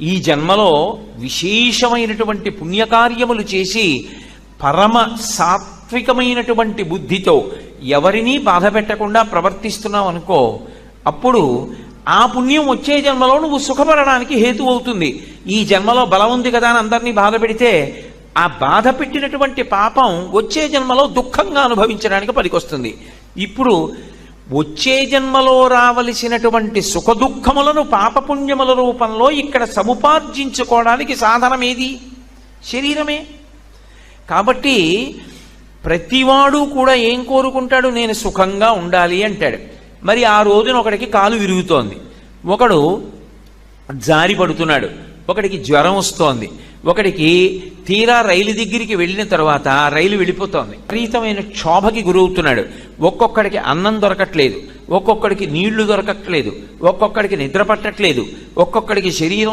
ఈ జన్మలో విశేషమైనటువంటి పుణ్యకార్యములు చేసి పరమ సాత్వికమైనటువంటి బుద్ధితో ఎవరినీ బాధ పెట్టకుండా ప్రవర్తిస్తున్నావు అనుకో, అప్పుడు ఆ పుణ్యం వచ్చే జన్మలో నువ్వు సుఖపడడానికి హేతు అవుతుంది. ఈ జన్మలో బలం ఉంది కదా అని అందరినీ బాధ పెడితే ఆ బాధ పెట్టినటువంటి పాపం వచ్చే జన్మలో దుఃఖంగా అనుభవించడానికి పనికొస్తుంది. ఇప్పుడు వచ్చే జన్మలో రావలసినటువంటి సుఖ దుఃఖములను పాపపుణ్యముల రూపంలో ఇక్కడ సముపార్జించుకోవడానికి సాధనం ఏది? శరీరమే. కాబట్టి ప్రతివాడు కూడా ఏం కోరుకుంటాడు? నేను సుఖంగా ఉండాలి అంటాడు. మరి ఆ రోజున ఒకడికి కాలు విరుగుతోంది, ఒకడు జారి పడుతున్నాడు, ఒకడికి జ్వరం వస్తోంది, ఒకడికి తీరా రైలు దగ్గరికి వెళ్ళిన తర్వాత రైలు వెళ్ళిపోతోంది, విపరీతమైన క్షోభకి గురవుతున్నాడు. ఒక్కొక్కడికి అన్నం దొరకట్లేదు, ఒక్కొక్కడికి నీళ్లు దొరకట్లేదు, ఒక్కొక్కడికి నిద్ర పట్టట్లేదు, ఒక్కొక్కడికి శరీరం